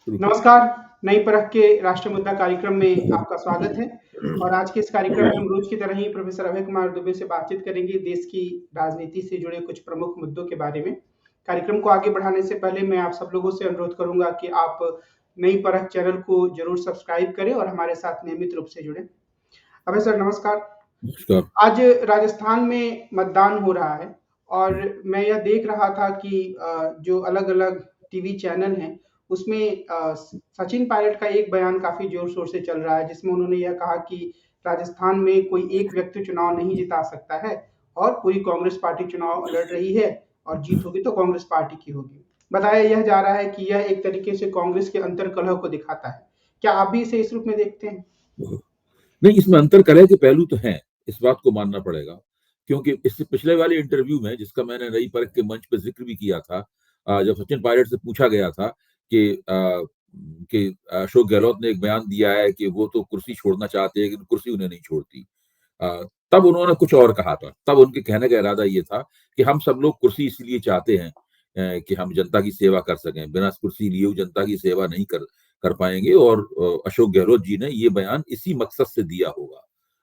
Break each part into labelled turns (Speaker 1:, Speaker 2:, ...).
Speaker 1: नमस्कार, नई परख के राष्ट्रीय मुद्दा कार्यक्रम में आपका स्वागत है और आज के इस कार्यक्रम में हम रोज की तरह ही प्रोफेसर अभय कुमार दुबे से बातचीत करेंगे देश की राजनीति से जुड़े कुछ प्रमुख मुद्दों के बारे में। कार्यक्रम को आगे बढ़ाने से पहले मैं आप सब लोगों से अनुरोध करूंगा कि आप नई परख चैनल को जरूर सब्सक्राइब करें और हमारे साथ नियमित रूप से जुड़ें। अभय सर नमस्कार।
Speaker 2: नमस्कार।
Speaker 1: आज राजस्थान में मतदान हो रहा है और मैं यह देख रहा था कि जो अलग-अलग टीवी चैनल हैं, उसमें सचिन पायलट का एक बयान काफ़ी ज़ोर-शोर से चल रहा है, जिसमें उन्होंने यह कहा कि राजस्थान में कोई एक व्यक्ति चुनाव नहीं जिता सकता है और पूरी कांग्रेस पार्टी चुनाव लड़ रही है और जीत होगी तो कांग्रेस पार्टी की होगी। बताया यह जा रहा है कि यह एक तरीके से कांग्रेस के अंतर्कलह को दिखाता है। क्या आप भी इसे इस रूप में देखते हैं?
Speaker 2: नहीं, इसमें अंतर्कलह के पहलू तो हैं, इस बात को मानना पड़ेगा, क्योंकि इससे पिछले वाले इंटरव्यू में, जिसका मैंने नई परख के मंच पे जिक्र भी किया था, जब सचिन पायलट से पूछा गया था कि अशोक गहलोत ने एक बयान दिया है कि वो तो कुर्सी छोड़ना चाहते हैं, लेकिन कुर्सी उन्हें नहीं छोड़ती। तब उन्होंने कुछ और कहा था। तब उनके कहने का इरादा ये था कि हम सब लोग कुर्सी इसलिए चाहते हैं कि हम जनता की सेवा कर सकें। बिना कुर्सी लिए हुए जनता की सेवा नहीं कर कर पाएंगे, और अशोक गहलोत जी ने ये बयान इसी मकसद से दिया होगा।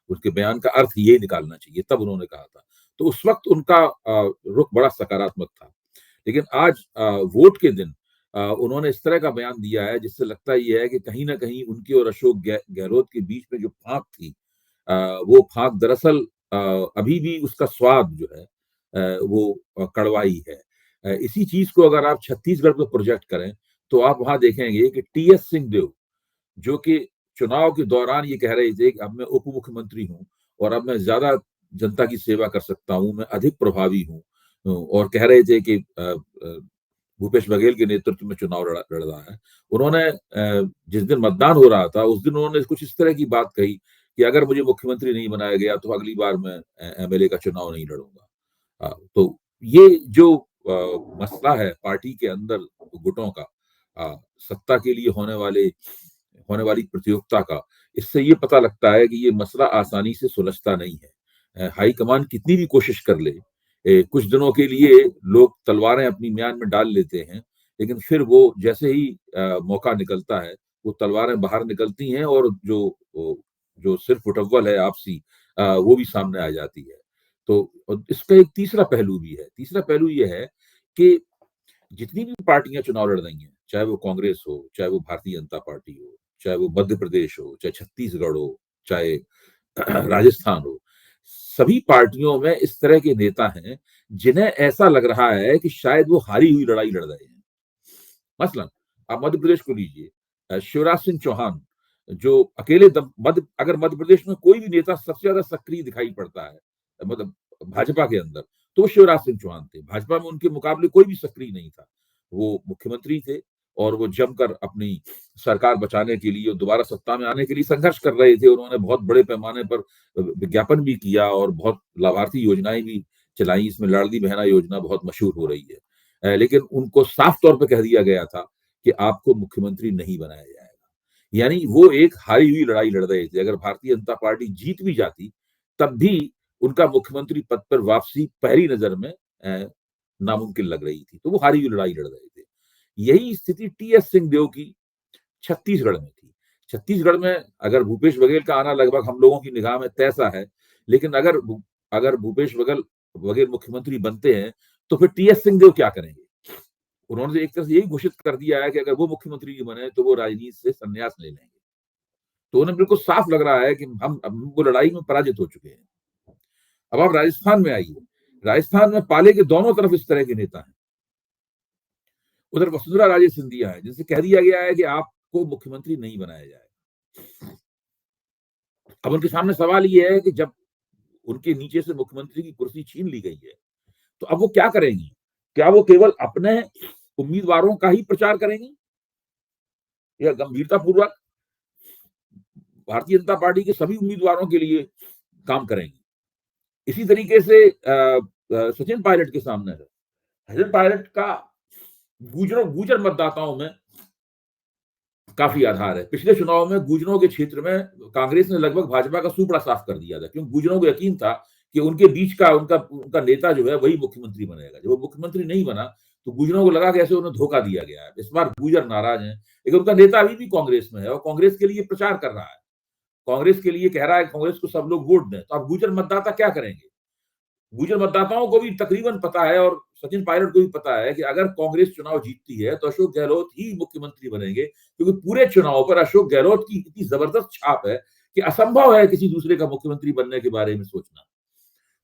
Speaker 2: उसके बयान का अर्थ ये निकालना चाहिए, तब उन्होंने कहा था। तो उस वक्त उनका रुख बड़ा सकारात्मक था। लेकिन आज वोट के दिन उन्होंने इस तरह का बयान दिया है, जिससे लगता ये है कि कहीं न कहीं उनके और अशोक गहलोत के बीच में जो फाँक थी, वो फाँक दरअसल अभी भी उसका स्वाद जो है वो कड़वाई है। इसी चीज़ को अगर आप छत्तीसगढ़ पे प्रोजेक्ट करें, तो आप वहाँ देखेंगे कि टीएस सिंहदेव, जो कि चुनाव के दौरान ये कह रहे थे कि अब मैं उप मुख्यमंत्री हूँ और अब मैं ज़्यादा जनता की सेवा कर सकता हूँ, मैं अधिक प्रभावी हूँ, और कह रहे थे कि भूपेश बघेल के नेतृत्व में चुनाव लड़ रहा है। उन्होंने जिस दिन मतदान हो रहा था, उस दिन उन्होंने कुछ इस तरह की बात कही कि अगर मुझे मुख्यमंत्री नहीं बनाया गया, तो अगली बार मैं एमएलए का चुनाव नहीं लड़ूंगा। तो ये जो मसला है पार्टी के अंदर गुटों का, सत्ता के लिए होने वाली प्रतियोगिता का, इससे ये पता लगता है कि ये मसला आसानी से सुलझता नहीं है। हाईकमान कितनी भी कोशिश कर ले, कुछ दिनों के लिए लोग तलवारें अपनी म्यान में डाल लेते हैं, लेकिन फिर वो जैसे ही मौका निकलता है, वो तलवारें बाहर निकलती हैं, और जो सिर्फ उठव्वल है आपसी, वो भी सामने आ जाती है। तो इसका एक तीसरा पहलू भी है। तीसरा पहलू ये है कि जितनी भी पार्टियां चुनाव लड़ रही हैं, चाहे वो कांग्रेस हो, चाहे वो भारतीय जनता पार्टी हो, चाहे वो मध्य प्रदेश हो, चाहे छत्तीसगढ़ हो, चाहे राजस्थान हो, सभी पार्टियों में इस तरह के नेता हैं जिन्हें ऐसा लग रहा है कि शायद वो हारी हुई लड़ाई लड़ रहे हैं। मसलन आप मध्य प्रदेश को लीजिए, शिवराज सिंह चौहान, जो अकेले अगर मध्य प्रदेश में कोई भी नेता सबसे ज्यादा सक्रिय दिखाई पड़ता है, मतलब भाजपा के अंदर, तो शिवराज सिंह चौहान थे। भाजपा में उनके मुकाबले कोई भी सक्रिय नहीं था। वो मुख्यमंत्री थे और वो जमकर अपनी सरकार बचाने के लिए, दोबारा सत्ता में आने के लिए संघर्ष कर रहे थे। उन्होंने बहुत बड़े पैमाने पर विज्ञापन भी किया और बहुत लाभार्थी योजनाएं भी चलाई। इसमें लाडली बहना योजना बहुत मशहूर हो रही है। लेकिन उनको साफ तौर पर कह दिया गया था कि आपको मुख्यमंत्री नहीं बनाया जाएगा। यानी वो एक हारी हुई लड़ाई लड़ रहे थे। अगर भारतीय जनता पार्टी जीत भी जाती, तब भी उनका मुख्यमंत्री पद पर वापसी पहली नजर में नामुमकिन लग रही थी। तो वो हारी हुई लड़ाई लड़ रहे थे। यही स्थिति टीएस सिंहदेव की छत्तीसगढ़ में थी। छत्तीसगढ़ में अगर भूपेश बघेल का आना लगभग हम लोगों की निगाह में तय सा है, लेकिन अगर भूपेश बघेल मुख्यमंत्री बनते हैं, तो फिर टीएस सिंहदेव क्या करेंगे? उन्होंने एक तरह से यही घोषित कर दिया है कि अगर वो मुख्यमंत्री नहीं बने, तो वो राजनीति से संन्यास ले लेंगे। तो उन्हें बिल्कुल साफ लग रहा है कि हम वो लड़ाई में पराजित हो चुके हैं। अब आप राजस्थान में आइए। राजस्थान में पाले के दोनों तरफ इस तरह के नेता हैं। उधर वसुंधरा राजे सिंधिया है, जिनसे कह दिया गया है कि आपको मुख्यमंत्री नहीं बनाया जाएगा। अब उनके सामने सवाल ये है कि जब उनके नीचे से मुख्यमंत्री की कुर्सी छीन ली गई है, तो अब वो क्या करेंगी? क्या वो केवल अपने उम्मीदवारों का ही प्रचार करेंगी, या गंभीरतापूर्वक भारतीय जनता पार्टी के सभी उम्मीदवारों के लिए काम करेंगी? इसी तरीके से सचिन पायलट के सामने है। सचिन पायलट का गुर्जर मतदाताओं में काफी आधार है। पिछले चुनाव में गुर्जरों के क्षेत्र में कांग्रेस ने लगभग भाजपा का सूपड़ा साफ कर दिया था, क्योंकि गुर्जरों को यकीन था कि उनके बीच का उनका नेता जो है वही मुख्यमंत्री बनेगा। जब वो मुख्यमंत्री नहीं बना, तो गुर्जरों को लगा कि ऐसे उन्हें धोखा दिया गया है। इस बार गुर्जर नाराज हैं, लेकिन उनका नेता अभी भी कांग्रेस में है और कांग्रेस के लिए प्रचार कर रहा है, कांग्रेस के लिए कह रहा है कांग्रेस को सब लोग वोट दें। तो अब गुर्जर मतदाता क्या करेंगे? गुर्जर मतदाताओं को भी तकरीबन पता है और सचिन पायलट को भी पता है कि अगर कांग्रेस चुनाव जीतती है तो अशोक गहलोत ही मुख्यमंत्री बनेंगे, क्योंकि पूरे चुनाव पर अशोक गहलोत की इतनी जबरदस्त छाप है कि असंभव है किसी दूसरे का मुख्यमंत्री बनने के बारे में सोचना।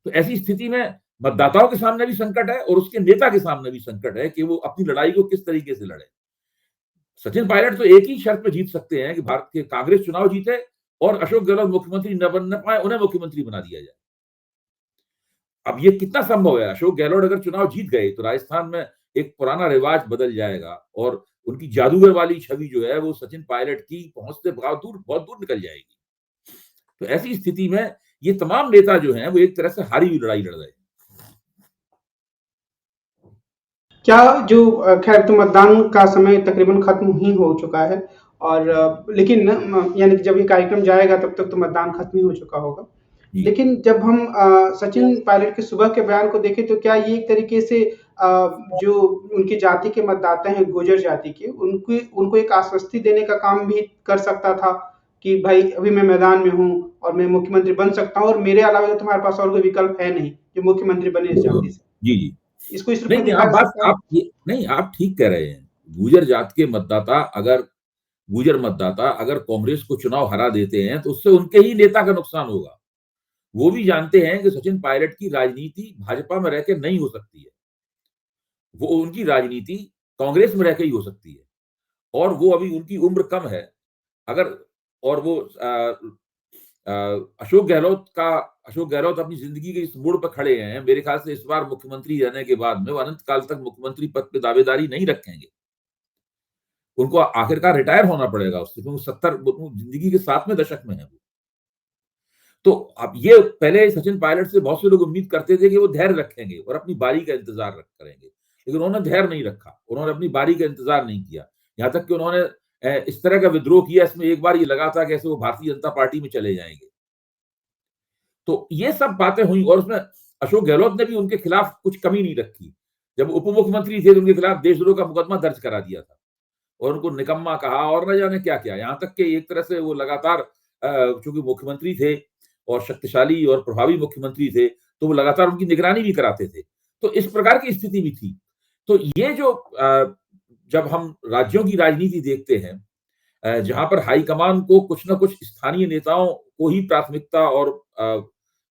Speaker 2: तो ऐसी स्थिति में मतदाताओं के सामने भी संकट है और उसके नेता के सामने भी संकट है कि वो अपनी लड़ाई को किस तरीके से लड़े। सचिन पायलट तो एक ही शर्त पे जीत सकते हैं कि भारत के कांग्रेस चुनाव जीते और अशोक गहलोत मुख्यमंत्री न बन पाए, उन्हें मुख्यमंत्री बना दिया जाए। अब ये कितना संभव है? अशोक गहलोत अगर चुनाव जीत गए तो राजस्थान में एक पुराना रिवाज बदल जाएगा और उनकी जादूगर वाली छवि जो है वो सचिन पायलट की पहुंच से बहुत दूर निकल जाएगी। तो ऐसी स्थिति में ये तमाम नेता जो हैं वो एक तरह से हारी हुई लड़ाई लड़ रहे हैं।
Speaker 1: क्या जो खैर तो मतदान का समय तकरीबन खत्म ही हो चुका है और लेकिन यानी कि जब ये कार्यक्रम जाएगा तब तक तो मतदान खत्म ही हो चुका होगा। लेकिन जब हम सचिन पायलट के सुबह के बयान को देखें तो क्या ये एक तरीके से जो उनकी जाति के मतदाता हैं गुर्जर जाति के उनको उनको एक आश्वस्ति देने का काम भी कर सकता था कि भाई अभी मैं मैदान में हूँ और मैं मुख्यमंत्री बन सकता हूँ और मेरे अलावा तो तुम्हारे पास और कोई विकल्प है नहीं जो मुख्यमंत्री बने इस जाति से।
Speaker 2: जी जी
Speaker 1: इसको इस रूप
Speaker 2: नहीं
Speaker 1: में
Speaker 2: नहीं
Speaker 1: देखा
Speaker 2: आप
Speaker 1: जा
Speaker 2: बात
Speaker 1: सकता है।
Speaker 2: आप ये नहीं आप ठीक कह रहे हैं। गुर्जर जात के मतदाता अगर गुर्जर मतदाता अगर कांग्रेस को चुनाव हरा देते हैं तो उससे उनके ही नेता का नुकसान होगा। वो भी जानते हैं कि सचिन पायलट की राजनीति भाजपा में रहकर नहीं हो सकती है, वो उनकी राजनीति कांग्रेस में रहकर ही हो सकती है और वो अभी उनकी उम्र कम है। अगर और वो अशोक गहलोत अपनी जिंदगी के इस मोड़ पर खड़े हैं, मेरे ख्याल से इस बार मुख्यमंत्री रहने के बाद में वो अनंत काल तक मुख्यमंत्री पद पे दावेदारी नहीं रखेंगे। उनको आखिरकार रिटायर होना पड़ेगा उससे, क्योंकि 70 जिंदगी के 7वें दशक में है वो। तो अब ये पहले सचिन पायलट से बहुत से लोग उम्मीद करते थे कि वो धैर्य रखेंगे और अपनी बारी का इंतजार करेंगे, लेकिन उन्होंने धैर्य नहीं रखा, उन्होंने अपनी बारी का इंतजार नहीं किया। यहाँ तक कि उन्होंने इस तरह का विद्रोह किया, इसमें एक बार ये लगा था कि ऐसे वो भारतीय जनता पार्टी में चले जाएंगे। तो ये सब बातें हुई और उसमें अशोक गहलोत ने भी उनके खिलाफ कुछ कमी नहीं रखी। जब उप मुख्यमंत्री थे तो उनके खिलाफ देशद्रोह का मुकदमा दर्ज करा दिया था और उनको निकम्मा कहा और न जाने क्या क्या। यहाँ तक कि एक तरह से वो लगातार चूंकि मुख्यमंत्री थे और शक्तिशाली और प्रभावी मुख्यमंत्री थे तो वो लगातार उनकी निगरानी भी कराते थे। तो इस प्रकार की स्थिति भी थी। तो ये जो जब हम राज्यों की राजनीति देखते हैं जहां पर हाईकमान को कुछ ना कुछ स्थानीय नेताओं को ही प्राथमिकता और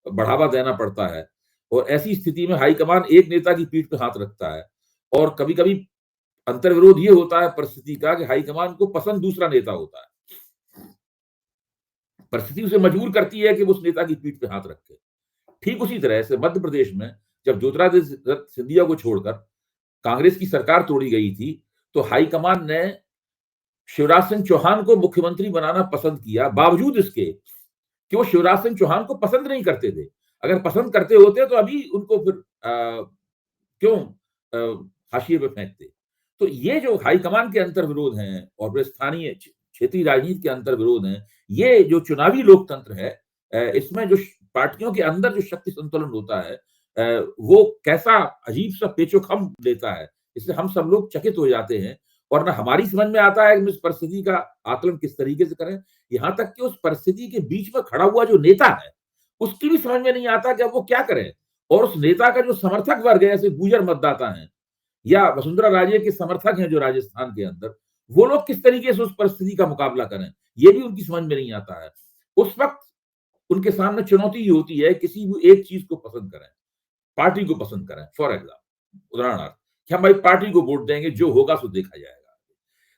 Speaker 2: बढ़ावा देना पड़ता है और ऐसी स्थिति में हाईकमान एक नेता की पीठ पर हाथ रखता है और कभी कभी अंतर्विरोध ये होता है परिस्थिति का कि हाईकमान को पसंद दूसरा नेता होता है, परिस्थिति उसे मजबूर करती है कि वो उस नेता की पीठ पे हाथ रखे। ठीक उसी तरह से मध्य प्रदेश में जब ज्योतिरादित्य सिंधिया को छोड़कर कांग्रेस की सरकार तोड़ी गई थी तो हाईकमान ने शिवराज सिंह चौहान को मुख्यमंत्री बनाना पसंद किया, बावजूद इसके कि वो शिवराज सिंह चौहान को पसंद नहीं करते थे। अगर पसंद करते होते तो अभी उनको फिर क्यों हाशिए पे फेंकते। तो ये जो हाईकमान के अंतर्विरोध हैं और स्थानीय क्षेत्रीय राजनीति के अंतर्विरोध हैं, ये जो चुनावी लोकतंत्र है इसमें जो पार्टियों के अंदर जो शक्ति संतुलन होता है वो कैसा अजीब सा पेचोखम लेता है, इससे हम सब लोग चकित हो जाते हैं और ना हमारी समझ में आता है कि इस परिस्थिति का आकलन किस तरीके से करें। यहाँ तक कि उस परिस्थिति के बीच में खड़ा हुआ जो नेता है उसकी भी समझ में नहीं आता कि अब वो क्या करें और उस नेता का जो समर्थक वर्ग है, ऐसे गुर्जर मतदाता हैं या वसुंधरा राजे के समर्थक हैं जो राजस्थान के अंदर, वो लोग किस तरीके से उस परिस्थिति का मुकाबला करें, ये भी उनकी समझ में नहीं आता है। उस वक्त उनके सामने चुनौती ये होती है किसी भी एक चीज को पसंद करें, पार्टी को पसंद करें। फॉर एग्जाम्पल उदाहरणार्थ कि हम भाई पार्टी को वोट देंगे, जो होगा सो देखा जाएगा।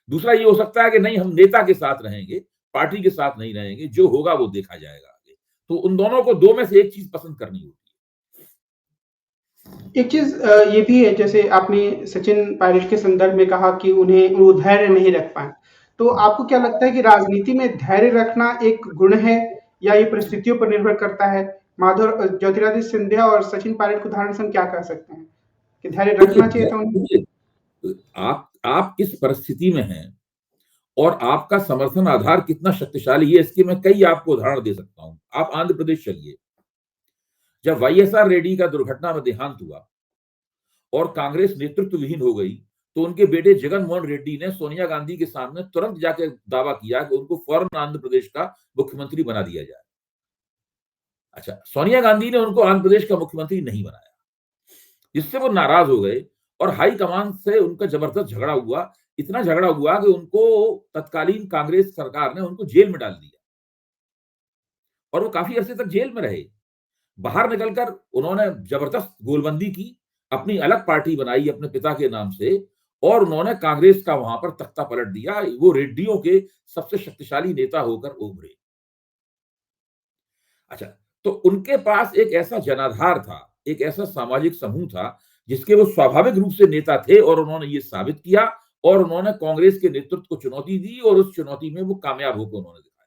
Speaker 2: दूसरा ये हो सकता है कि नहीं, हम नेता के साथ रहेंगे, पार्टी के साथ नहीं रहेंगे, जो होगा वो देखा जाएगा आगे। तो उन दोनों को दो में से एक चीज पसंद करनी होगी।
Speaker 1: एक चीज ये भी है, जैसे आपने सचिन पायलट के संदर्भ में कहा कि उन्हें वो धैर्य नहीं रख पाए, तो आपको क्या लगता है कि राजनीति में धैर्य रखना एक गुण है या ये परिस्थितियों पर निर्भर करता है? माधव ज्योतिरादित्य सिंधिया और सचिन पायलट को उदाहरण से हम क्या कह सकते हैं कि धैर्य रखना चाहिए था उन्हें?
Speaker 2: आप किस परिस्थिति में हैं और आपका समर्थन आधार कितना शक्तिशाली है, इसके मैं कई आपको उदाहरण दे सकता हूं। आप आंध्र प्रदेश चलिए, जब वाईएसआर रेड्डी का दुर्घटना में देहांत हुआ और कांग्रेस नेतृत्वविहीन हो गई, तो उनके बेटे जगन मोहन रेड्डी ने सोनिया गांधी के सामने तुरंत जाकर दावा किया कि उनको फौरन आंध्र प्रदेश का मुख्यमंत्री बना दिया जाए। अच्छा, सोनिया गांधी ने उनको आंध्र प्रदेश का मुख्यमंत्री नहीं बनाया, जिससे वो नाराज हो गए और हाई कमान से उनका जबरदस्त झगड़ा हुआ। इतना झगड़ा हुआ कि उनको तत्कालीन कांग्रेस सरकार ने उनको जेल में डाल दिया और वो काफी अरसे तक जेल में रहे। बाहर निकलकर उन्होंने जबरदस्त गोलबंदी की, अपनी अलग पार्टी बनाई अपने पिता के नाम से, और उन्होंने कांग्रेस का वहां पर तख्ता पलट दिया। वो रेड्डियों के सबसे शक्तिशाली नेता होकर उभरे। अच्छा, तो उनके पास एक ऐसा जनाधार था, एक ऐसा सामाजिक समूह था जिसके वो स्वाभाविक रूप से नेता थे, और उन्होंने ये साबित किया और उन्होंने कांग्रेस के नेतृत्व को चुनौती दी और उस चुनौती में वो कामयाब होकर उन्होंने दिखाया।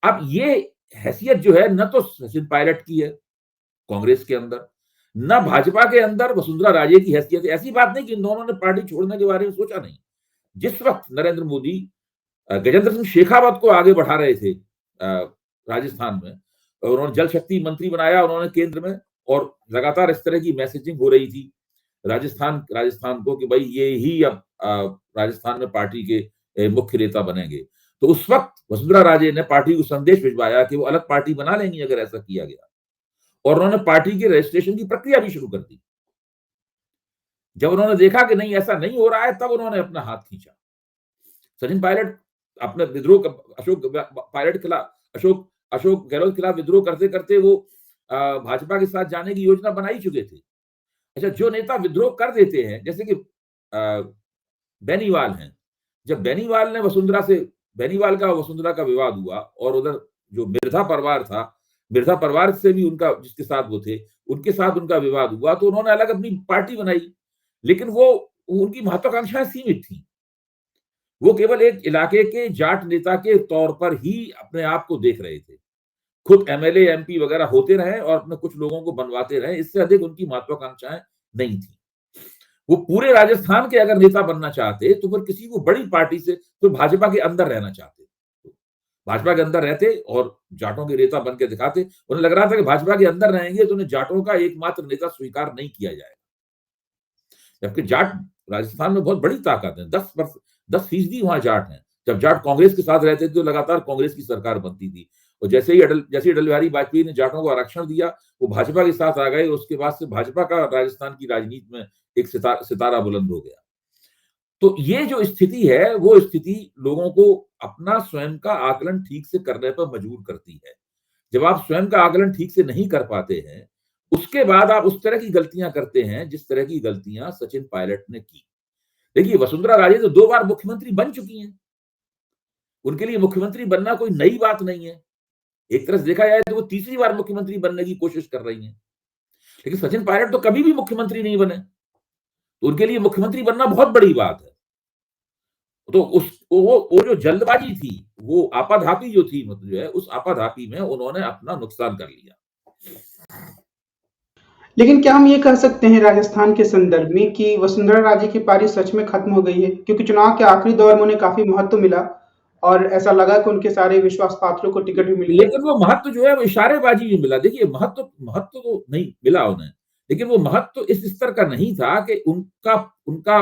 Speaker 2: अब ये हैसियत जो है न तो सचिन पायलट की है कांग्रेस के अंदर, न भाजपा के अंदर वसुंधरा राजे की हैसियत है। ऐसी बात नहीं कि इन दोनों ने पार्टी छोड़ने के बारे में सोचा नहीं। जिस वक्त नरेंद्र मोदी गजेंद्र सिंह शेखावत को आगे बढ़ा रहे थे राजस्थान में, उन्होंने जल शक्ति मंत्री बनाया उन्होंने केंद्र में, और लगातार इस तरह की मैसेजिंग हो रही थी राजस्थान को कि भाई ये ही अब राजस्थान में पार्टी के मुख्य नेता बनेंगे। तो उस वक्त वसुंधरा राजे ने पार्टी को संदेश भिजवाया कि वो अलग पार्टी बना लेंगी अगर ऐसा किया गया, और उन्होंने पार्टी के रजिस्ट्रेशन की प्रक्रिया भी शुरू कर दी। जब उन्होंने देखा कि नहीं ऐसा नहीं हो रहा है, तब उन्होंने अपना हाथ खींचा। सचिन पायलट अपने विद्रोह अशोक गहलोत के खिलाफ विद्रोह करते करते वो भाजपा के साथ जाने की योजना बना ही चुके थे। अच्छा, जो नेता विद्रोह कर देते हैं, जैसे कि बेनीवाल हैं, जब बेनीवाल का वसुंधरा का विवाद हुआ, और उधर जो मिर्धा परिवार था, मिर्धा परिवार से भी उनका, जिसके साथ वो थे, उनके साथ उनका विवाद हुआ, तो उन्होंने अलग अपनी पार्टी बनाई। लेकिन वो उनकी महत्वाकांक्षाएं सीमित थी। वो केवल एक इलाके के जाट नेता के तौर पर ही अपने आप को देख रहे थे। खुद एमएलए एमपी वगैरह होते रहे और अपने कुछ लोगों को बनवाते रहे, इससे अधिक उनकी महत्वाकांक्षाएं नहीं थी। वो पूरे राजस्थान के अगर नेता बनना चाहते तो फिर किसी को बड़ी पार्टी से, तो भाजपा के अंदर रहना चाहते, भाजपा के अंदर रहते और जाटों के नेता बन के दिखाते। उन्हें लग रहा था कि भाजपा के अंदर रहेंगे तो उन्हें जाटों का एकमात्र नेता स्वीकार नहीं किया जाएगा, जबकि जाट राजस्थान में बहुत बड़ी ताकत है। 10% वहां जाट हैं। जब जाट कांग्रेस के साथ रहते थे तो लगातार कांग्रेस की सरकार बनती थी, और जैसे अटल बिहारी वाजपेयी ने जाटों को आरक्षण दिया, वो भाजपा के साथ आ गए। उसके बाद से भाजपा का राजस्थान की राजनीति में एक सितारा बुलंद हो गया। तो ये जो स्थिति है, वो स्थिति लोगों को अपना स्वयं का आकलन ठीक से करने पर मजबूर करती है। जब आप स्वयं का आकलन ठीक से नहीं कर पाते हैं, उसके बाद आप उस तरह की गलतियां करते हैं जिस तरह की गलतियां सचिन पायलट ने की। देखिए, वसुंधरा राजे तो 2 बार मुख्यमंत्री बन चुकी हैं। उनके लिए मुख्यमंत्री बनना कोई नई बात नहीं है। एक तरह से देखा जाए तो वो तीसरी बार मुख्यमंत्री बनने की कोशिश कर रही हैं। लेकिन सचिन पायलट तो कभी भी मुख्यमंत्री नहीं बने, तो उनके लिए मुख्यमंत्री बनना बहुत बड़ी बात है। तो वो जो जल्दबाजी थी, वो आपाधापी जो थी, मतलब जो है, उस आपाधापी में उन्होंने अपना नुकसान कर लिया।
Speaker 1: लेकिन क्या हम ये कह सकते हैं राजस्थान के संदर्भ में कि वसुंधरा राजे की पारी सच में खत्म हो गई है? क्योंकि चुनाव के आखिरी दौर में उन्हें काफी महत्व मिला और ऐसा लगा कि उनके सारे विश्वास पात्रों को टिकट भी मिल गया।
Speaker 2: लेकिन वो महत्व जो है वो इशारेबाजी में मिला। देखिए, महत्व तो नहीं मिला उन्हें, लेकिन वो महत्व इस स्तर का नहीं था कि उनका उनका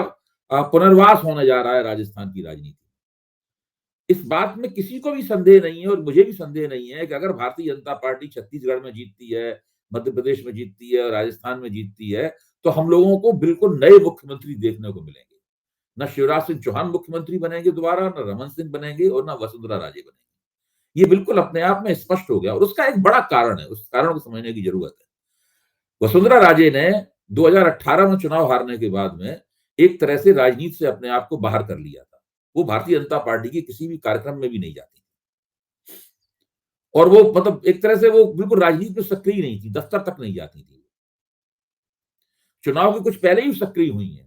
Speaker 2: पुनर्वास होने जा रहा है राजस्थान की राजनीति। इस बात में किसी को भी संदेह नहीं है और मुझे भी संदेह नहीं है कि अगर भारतीय जनता पार्टी छत्तीसगढ़ में जीतती है, मध्य प्रदेश में जीतती है, राजस्थान में जीतती है, तो हम लोगों को बिल्कुल नए मुख्यमंत्री देखने को मिलेंगे। न शिवराज सिंह चौहान मुख्यमंत्री बनेंगे दोबारा, न रमन सिंह बनेंगे और न वसुंधरा राजे बनेंगे। ये बिल्कुल अपने आप में स्पष्ट हो गया, और उसका एक बड़ा कारण है, उस कारण को समझने की जरूरत है। वसुंधरा राजे ने 2018 में चुनाव हारने के बाद में एक तरह से राजनीति से अपने आप को बाहर कर लिया था। वो भारतीय जनता पार्टी के किसी भी कार्यक्रम में भी नहीं जाती, और वो मतलब एक तरह से वो बिल्कुल राजनीति में सक्रिय नहीं थी, दफ्तर तक नहीं जाती थी। चुनाव के कुछ पहले ही सक्रिय हुई हैं।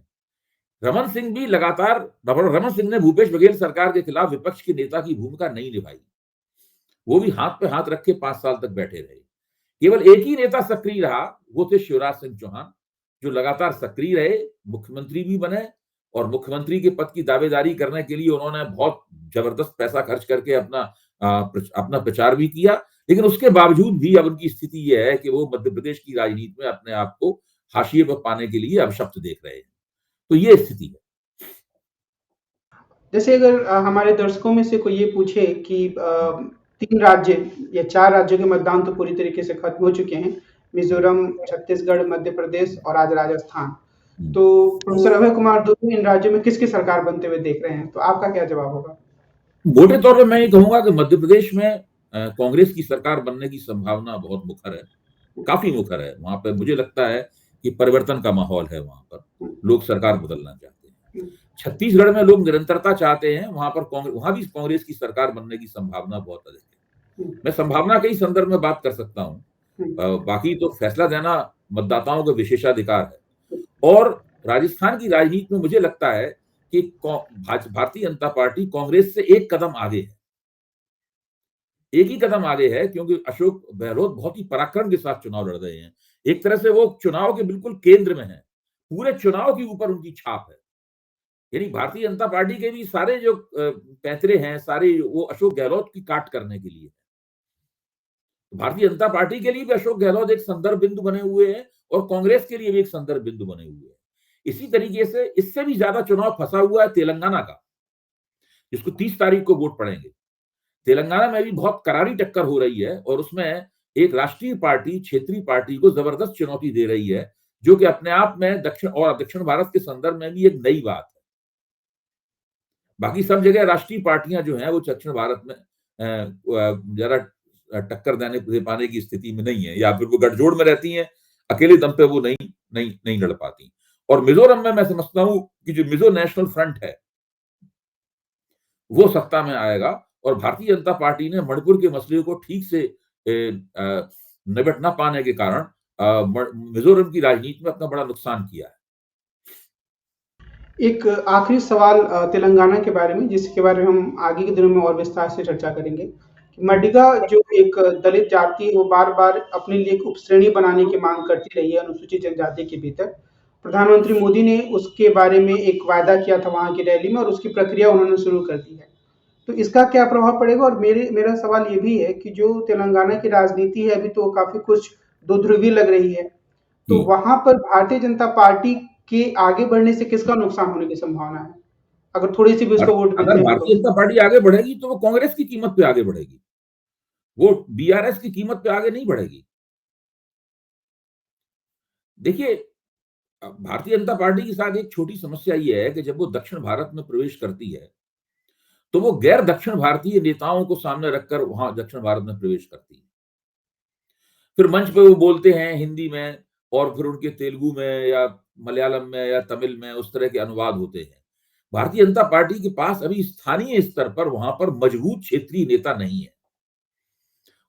Speaker 2: रमन सिंह ने भूपेश बघेल सरकार के खिलाफ विपक्ष के नेता की भूमिका नहीं निभाई। वो भी हाथ पे हाथ रख के 5 साल तक बैठे रहे। केवल एक ही नेता सक्रिय रहा, वो थे शिवराज सिंह चौहान, जो लगातार सक्रिय रहे, मुख्यमंत्री भी बने, और मुख्यमंत्री के पद की दावेदारी करने के लिए उन्होंने बहुत जबरदस्त पैसा खर्च करके अपना प्रचार भी किया। लेकिन उसके बावजूद भी अब उनकी स्थिति यह है कि वो मध्य प्रदेश की राजनीति में अपने आप को हाशिए पर पाने के लिए अभिशप्त देख रहे हैं। तो ये स्थिति है।
Speaker 1: जैसे अगर हमारे दर्शकों में से कोई ये पूछे कि 3 राज्य या 4 राज्यों के मतदान तो पूरी तरीके से खत्म हो चुके हैं, मिज़ोरम, छत्तीसगढ़, मध्य प्रदेश और आज राजस्थान। तो प्रोफ़ेसर अभय कुमार दुबे इन राज्यों में किसकी सरकार बनते हुए देख रहे हैं? तो आपका क्या जवाब होगा?
Speaker 2: मोटे तौर पे मैं ये कहूंगा कि मध्य प्रदेश में कांग्रेस की सरकार बनने की संभावना बहुत मुखर है, काफी मुखर है। वहां पर मुझे लगता है कि परिवर्तन का माहौल है, वहां पर लोग सरकार बदलना चाहते हैं। छत्तीसगढ़ में लोग निरंतरता चाहते हैं, वहां पर वहां भी कांग्रेस की सरकार बनने की संभावना बहुत अधिक है। मैं संभावना के ही संदर्भ में बात कर सकता हूँ, बाकी तो फैसला देना मतदाताओं का विशेषाधिकार है। और राजस्थान की राजनीति में मुझे लगता है कि भारतीय जनता पार्टी कांग्रेस से एक कदम आगे है, एक ही कदम आगे है, क्योंकि अशोक गहलोत बहुत ही पराक्रम के साथ चुनाव लड़ रहे हैं। एक तरह से वो चुनाव के बिल्कुल केंद्र में है, पूरे चुनाव के ऊपर उनकी छाप है। यानी भारतीय जनता पार्टी के भी सारे जो पैंतरे हैं, सारे वो अशोक गहलोत की काट करने के लिए। भारतीय जनता पार्टी के लिए भी अशोक गहलोत एक संदर्भ बिंदु बने हुए हैं और कांग्रेस के लिए भी एक संदर्भ बिंदु बने हुए हैं। इसी तरीके से इससे भी ज्यादा चुनाव फंसा हुआ है तेलंगाना का, जिसको 30 तारीख को वोट पड़ेंगे। तेलंगाना में भी बहुत करारी टक्कर हो रही है और उसमें एक राष्ट्रीय पार्टी क्षेत्रीय पार्टी को जबरदस्त चुनौती दे रही है, जो कि अपने आप में दक्षिण भारत के संदर्भ में भी एक नई बात है। बाकी सब जगह राष्ट्रीय पार्टियां जो हैं वो दक्षिण भारत में जरा टक्कर दे पाने की स्थिति में नहीं है, या फिर वो गठजोड़ में रहती हैं, अकेले दम पे वो नहीं लड़ पाती। और मिजोरम में मैं समझता हूं कि जो मिजो नेशनल फ्रंट है वो सत्ता में आएगा और भारतीय जनता पार्टी ने मणिपुर के मसले को ठीक से निपट न पाने के कारण मिजोरम की राजनीति में अपना बड़ा नुकसान किया है।
Speaker 1: एक आखिरी सवाल तेलंगाना के बारे में, जिसके बारे में हम आगे के दिनों में और विस्तार से चर्चा करेंगे। मडिगा जो एक दलित जाति है, वो बार-बार अपने लिए एक उपश्रेणी बनाने की मांग करती रही है अनुसूचित जनजाति के भीतर। प्रधानमंत्री मोदी ने उसके बारे में एक वायदा किया था वहाँ की रैली में और उसकी प्रक्रिया उन्होंने शुरू कर दी है। तो इसका क्या प्रभाव पड़ेगा? और मेरा सवाल ये भी है कि जो तेलंगाना की राजनीति है, अभी तो काफ़ी कुछ दो ध्रुवी लग रही है। तो वहाँ पर भारतीय जनता पार्टी के आगे बढ़ने से किसका नुकसान होने की संभावना है? अगर थोड़ी-सी भी उसको वोट मिलते
Speaker 2: अगर
Speaker 1: हैं
Speaker 2: भारतीय
Speaker 1: तो?
Speaker 2: जनता पार्टी आगे बढ़ेगी तो वो कांग्रेस की कीमत पे आगे बढ़ेगी, वो बीआरएस की कीमत पे आगे नहीं बढ़ेगी। देखिए, भारतीय जनता पार्टी के साथ एक छोटी समस्या ये है कि जब वो दक्षिण भारत में प्रवेश करती है तो वो गैर दक्षिण भारतीय नेताओं को सामने रखकर वहां दक्षिण भारत में प्रवेश करती है। फिर मंच पे वो बोलते हैं हिंदी में और फिर उनके तेलुगु में या मलयालम में या तमिल में उस तरह के अनुवाद होते हैं। भारतीय जनता पार्टी के पास अभी स्थानीय स्तर पर वहां पर मजबूत क्षेत्रीय नेता नहीं है।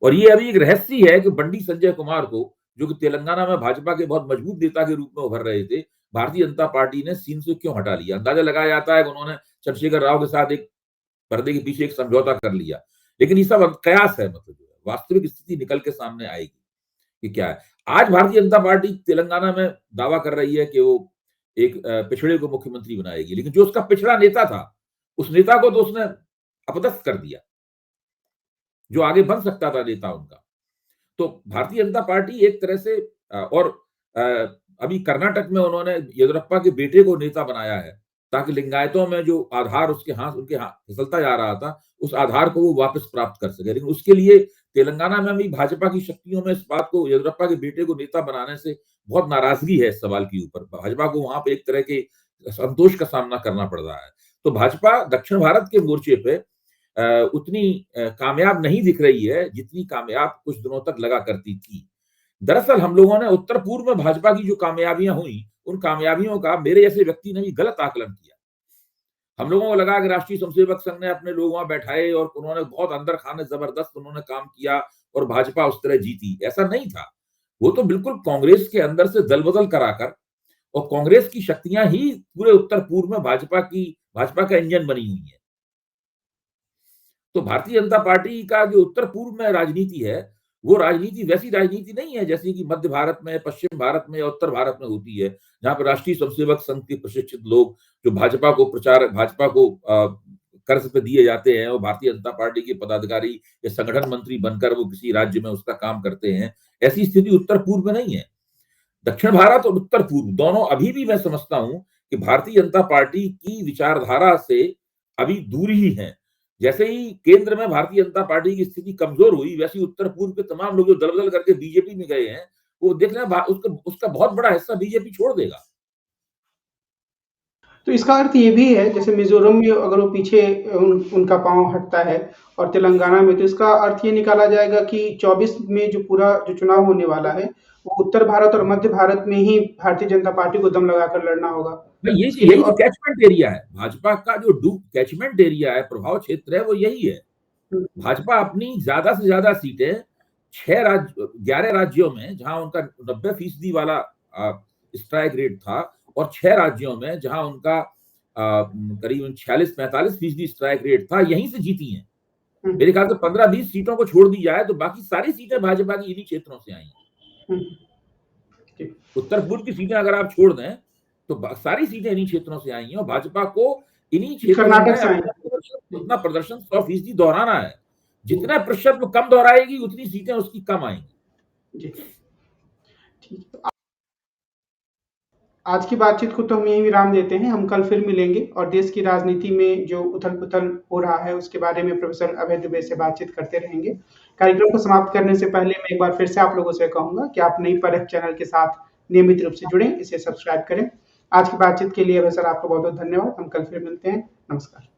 Speaker 2: और ये अभी एक रहस्य है कि बंडी संजय कुमार को, जो कि तेलंगाना में भाजपा के बहुत मजबूत नेता के रूप में उभर रहे थे, भारतीय जनता पार्टी ने सीन से क्यों हटा लिया। अंदाजा लगाया जाता है कि उन्होंने चंद्रशेखर राव के साथ एक पर्दे के पीछे एक समझौता कर लिया, लेकिन ये सब कयास है। मतलब वास्तविक स्थिति निकल के सामने आएगी कि क्या है। आज भारतीय जनता पार्टी तेलंगाना में दावा कर रही है कि वो एक पिछड़े को मुख्यमंत्री बनाएगी, लेकिन जो उसका पिछड़ा नेता था उस नेता को तो उसने अपदस्थ कर दिया, जो आगे बन सकता था नेता उनका। तो भारतीय जनता पार्टी एक तरह से और अभी कर्नाटक में उन्होंने येदियुरप्पा के बेटे को नेता बनाया है, ताकि लिंगायतों में जो आधार उनके हाथ फिसलता जा रहा था, उस आधार को वो वापस प्राप्त कर सके। लेकिन उसके लिए तेलंगाना में भी भाजपा की शक्तियों में इस बात को, येदियुरप्पा के बेटे को नेता बनाने से बहुत नाराजगी है इस सवाल के ऊपर। भाजपा को वहां पे एक तरह के संतोष का सामना करना पड़ रहा है। तो भाजपा दक्षिण भारत के मोर्चे पे उतनी कामयाब नहीं दिख रही है जितनी कामयाब कुछ दिनों तक लगा करती थी। दरअसल हम लोगों ने उत्तर पूर्व में भाजपा की जो कामयाबियां हुई, उन कामयाबियों का मेरे जैसे व्यक्ति ने भी गलत आकलन किया। हम लोगों को लगा कि राष्ट्रीय स्वयंसेवक संघ ने अपने लोग वहां बैठाए और उन्होंने बहुत अंदर खाने जबरदस्त उन्होंने काम किया और भाजपा उस तरह जीती। ऐसा नहीं था। वो तो बिल्कुल कांग्रेस के अंदर से दल बदल कराकर, और कांग्रेस की शक्तियां ही पूरे उत्तर पूर्व में भाजपा का इंजन बनी हुई है। तो भारतीय जनता पार्टी का जो उत्तर पूर्व में राजनीति है, वो राजनीति वैसी राजनीति नहीं है जैसे कि मध्य भारत में, पश्चिम भारत में या उत्तर भारत में होती है, जहां पर राष्ट्रीय स्वयंसेवक संघ के प्रशिक्षित लोग जो भाजपा को कर्ज पे दिए जाते हैं और भारतीय जनता पार्टी के पदाधिकारी या संगठन मंत्री बनकर वो किसी राज्य में उसका काम करते हैं। ऐसी स्थिति उत्तर पूर्व में नहीं है। दक्षिण भारत और उत्तर पूर्व दोनों अभी भी मैं समझता हूं कि भारतीय जनता पार्टी की विचारधारा से अभी दूर ही है। जैसे ही केंद्र में भारतीय जनता पार्टी की स्थिति कमजोर हुई, वैसे ही उत्तर पूर्व के तमाम लोग जो दल-बदल करके बीजेपी में गए हैं, वो देख रहे हैं उसका बहुत बड़ा हिस्सा बीजेपी छोड़ देगा।
Speaker 1: तो इसका अर्थ ये भी है, जैसे मिज़ोरम में अगर वो पीछे उनका पाँव हटता है और तेलंगाना में, तो इसका अर्थ ये निकाला जाएगा कि 24 में जो पूरा जो चुनाव होने वाला है, वो उत्तर भारत और मध्य भारत में ही भारतीय जनता पार्टी को दम लगाकर लड़ना होगा। इसके लिए
Speaker 2: यही तो
Speaker 1: और
Speaker 2: कैचमेंट एरिया है। भाजपा का जो कैचमेंट एरिया है, प्रभाव क्षेत्र है, वो यही है। भाजपा अपनी ज्यादा से ज्यादा सीटें 11 राज्यों में, जहां उनका 90% वाला स्ट्राइक रेट था, और 6 राज्यों में जहां उनका करीबन 46-45% स्ट्राइक रेट था, यहीं से जीती हैं। मेरे ख्याल से 15-20 सीटों को छोड़ दी जाए तो बाकी सारी सीटें भाजपा की इन्हीं क्षेत्रों से आई हैं। उत्तर पूर्व की सीटें अगर आप छोड़ दें तो सारी सीटें इन्हीं क्षेत्रों से आई हैं, और भाजपा को इन्हीं क्षेत्रों में अपना प्रदर्शन 100% दोहराना है। जितना प्रतिशत वो कम दोहराएगी, उतनी सीटें उसकी कम आएंगी।
Speaker 1: आज की बातचीत को तो हम यहीं विराम देते हैं। हम कल फिर मिलेंगे और देश की राजनीति में जो उथल-पुथल हो रहा है, उसके बारे में प्रोफेसर अभय दुबे से बातचीत करते रहेंगे। कार्यक्रम को समाप्त करने से पहले मैं एक बार फिर से आप लोगों से कहूँगा कि आप नई परख चैनल के साथ नियमित रूप से जुड़ें, इसे सब्सक्राइब करें। आज की बातचीत के लिए अभय सर आपका बहुत-बहुत धन्यवाद। हम कल फिर मिलते हैं। नमस्कार।